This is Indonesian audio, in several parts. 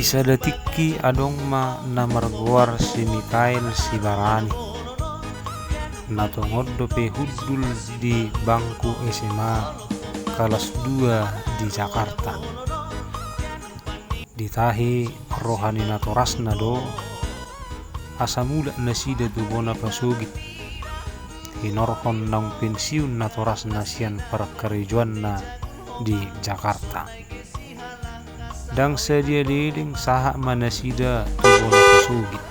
Bisa detikki adong ma namarguar si Mikael si Barani natongod dope huddul di bangku SMA kelas 2 di Jakarta. Ditahi rohani natorasna do asa mula nasida tubona pasugit hinorhon nang pensiun natorasna sian perkerjuanna di Jakarta. Dang sedia liling saha manasida tubona pasugit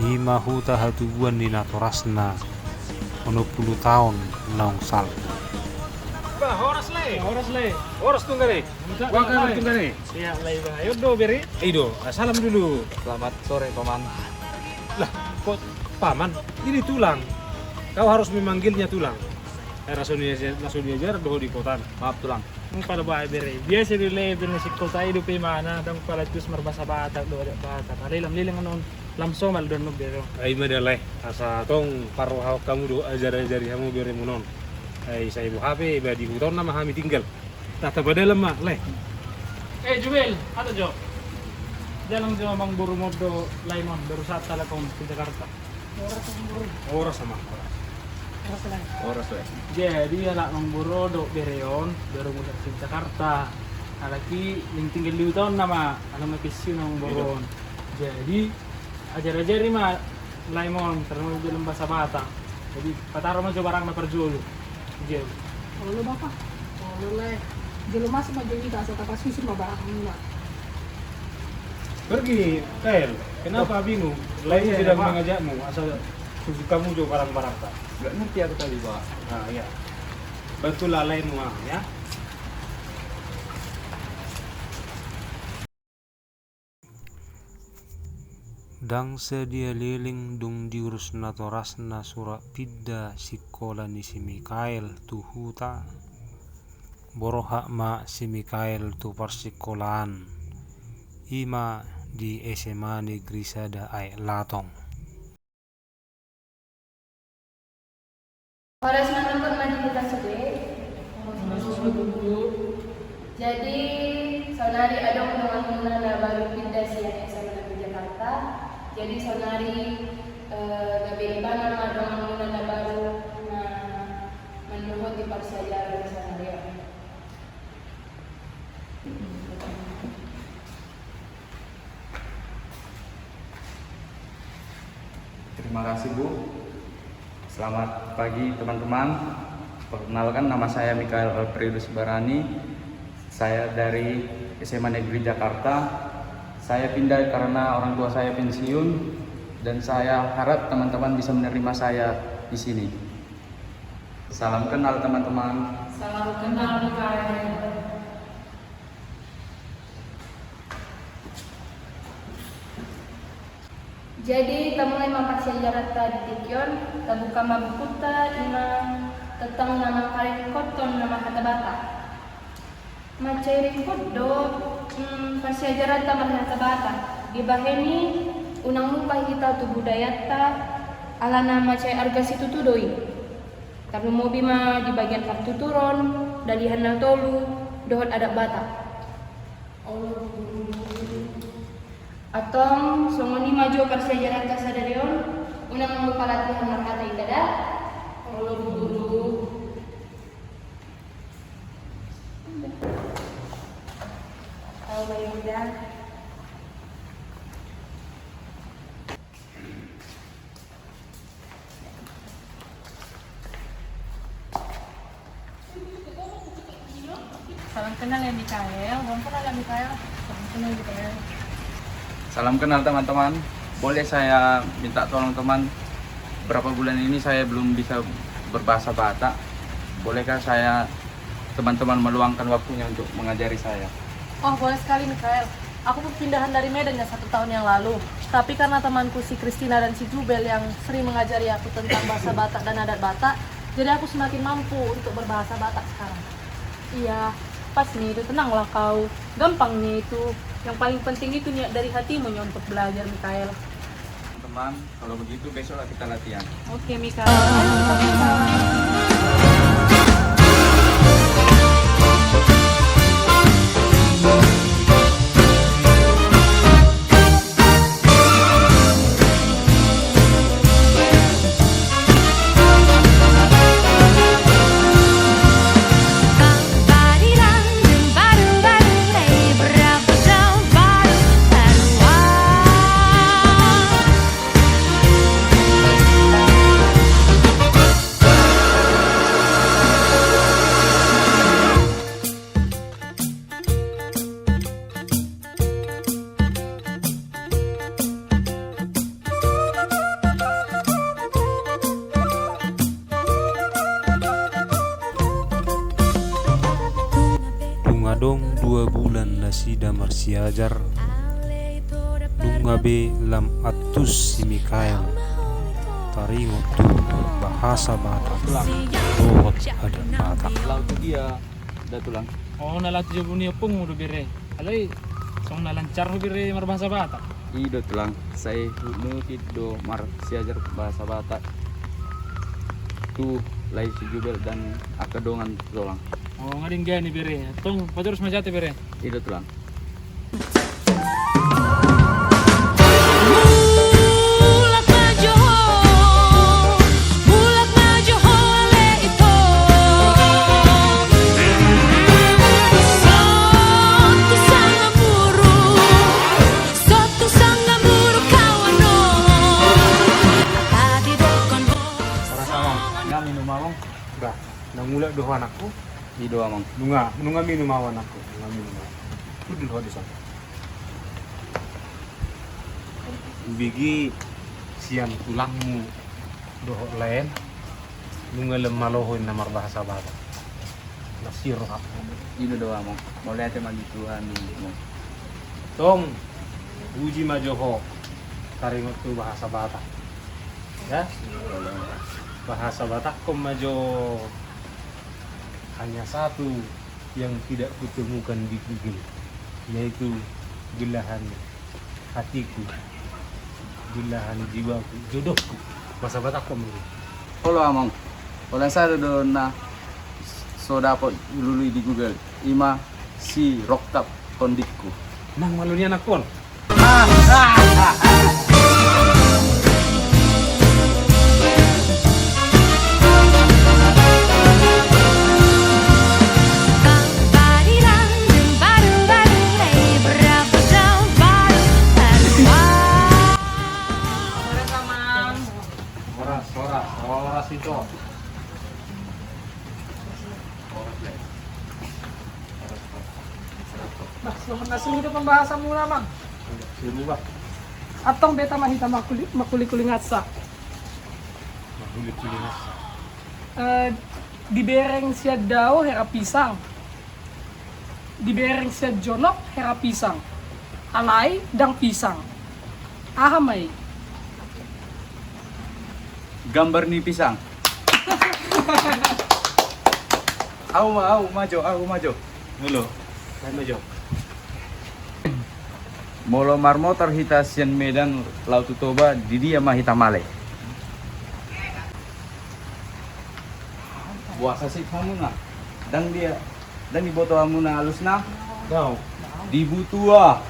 ima huta hatubuan di natorasna 10 tahun naung salto. Bah, horas le. Horas tunggare. Waka tunggare. Iya, lai bah. Ayo do beri. Ido, salam dulu. Selamat sore, Paman. Lah, kok paman? Ini tulang. Kau harus memanggilnya tulang. Langsung diajar do di kota. Maaf, tulang. Pada bahay beri. Biasa dile si kota itu pe mana dang pala tus marbasa bata do ada bata. Kali liling anon lamso mal don no bero. Ai madalai. Asa tong paruh kamu do ajar-ajari kamu beri munon. Ay sa ibu HP ba di hutan nama kami tinggal. Tata pada lemah leh. Juel, ato Jo. Jalan Jo mang buru modo Laimon baru saat telekom di Jakarta. Oras sama. Horas, we. Jadi anak mang buru do bereon baru muda di Jakarta. Alaki yang tinggal di hutan nama alam kisi nang boron. Jadi ajar-ajari mah Laimon karena jalan bahasa Batak. Jadi pataro mah barang na perjual. Jel. Olo bapak, olo le. Jelo masih mau jadi kasih kata susu mau barang mula. Pergi, Tel. Kenapa bingung? Lain tidak mengajakmu asal susu kamu juga barang-barang tak. Gak ngerti aku tadi, Pak. Nah, ya. Betul lah lain mah ya. Dang sedia liling dung diurus natorasna sura pidda sikola ni si Mikael tu huta boroha ma si Mikael tu persikolaan ima di SMA Negeri Sada Ai Latong. Horas menonton majelis sore. Jadi saudari adong dengan menana baru pindah siang SMA Negeri Jakarta. Jadi saudari gabi ibana adong menana baru menurut di persajaran saudari. Terima kasih, Bu. Selamat pagi, teman-teman. Perkenalkan, nama saya Mikael Alfredus Barani. Saya dari SMA Negeri Jakarta. Saya pindah karena orang tua saya pensiun dan saya harap teman-teman bisa menerima saya di sini. Salam kenal, teman-teman. Salam kenal Mikael. Jadi kamu memang sejarah tadi Tikyon, tabuka mabukuta ina tentang nama kalian koton nama kata bata. Macai kodo sejarah taman kata bata. Di baheni unang lupa kita tu budaya ta ala nama macai arga situ tu doi. Tapi mau bima di bagian kartu turun dalihan na tolu dohot adat bata. Atong songoni maju persejarah kasadarion unang lupa latihan markata itada. Allah guru. Allah yaudah. Salam kenal ya Mikael. Salam kenal ya Mikael. Salam kenal Mikael. Salam kenal, teman-teman. Boleh saya minta tolong, teman? Berapa bulan ini saya belum bisa berbahasa Batak. Bolehkah saya, teman-teman, meluangkan waktunya untuk mengajari saya? Oh boleh sekali Mikael. Aku pindahan dari Medan ya 1 tahun yang lalu. Tapi karena temanku si Kristina dan si Jubel yang sering mengajari aku tentang bahasa Batak dan adat Batak, jadi aku semakin mampu untuk berbahasa Batak sekarang. Iya, pas nih itu, tenanglah kau. Gampang nih itu. Yang paling penting itu niat dari hatimu nih untuk belajar Mikael. Teman, kalau begitu besoklah kita latihan. Oke Mikael. nasida marsiajar nungabe lam atus si Mikael taringo tu bahasa Batak dohot ada Batak. Laut dia udah tulang. Oh, nalat jo bunyi pung udah bere. Alai song nalancar bere berbahasa Batak. Ido tulang. Saya hulu do mar siajar bahasa Batak. Tu lai si Jubel dan akadongan tulang. Oh, ngading gani bere. Tong paturus majate bere. Ido tulang. Nggak minum mawang. Dah, nangula doh anakku. Ido amang. Nunga minum awan aku. Nunga minum awan. Itu dulu di sana. Bigi siam tulangmu doh lain. Nunga lemalohoin namar bahasa Batak. Nasir aku. Ido do amang. Mulai ate magi Tuhan mo. Tong uji majoho taringot tu bahasa Batak. Ya, bahasa Batak majo hanya satu yang tidak kutemukan di Google, yaitu belahan hatiku, belahan jiwaku, jodohku. Bahasa Batak ini. Halo amang. Wala sa do na so dapat lului di Google. Ima si roktap kondikku. Nang malunya anak pun. Soras itu. Bah, selamat nasi hidup pembahasa mula, Mang. Dirubah. Atong beta mahita makuli-kuli ngatsa. Mahulit sulinas. Di bereng sia dao hera pisang. Di bereng sia jonok hera pisang. Alai dang pisang. Ahamai. Gambar ni pisang. Au maju. Halo. Kan majo. Molo marmotor hita sian Medan Laut Toba di dia mah hita male. Buasa sih kamu na. Dan di botol kamu na halus na. Kau. Di butua.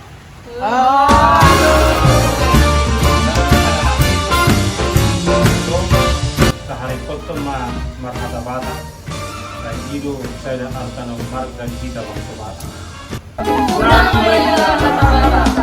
Sehari foto marhata bata. Dan itu saya dan Artano Mark dan kita bangsa bata. Pulang ke Batak.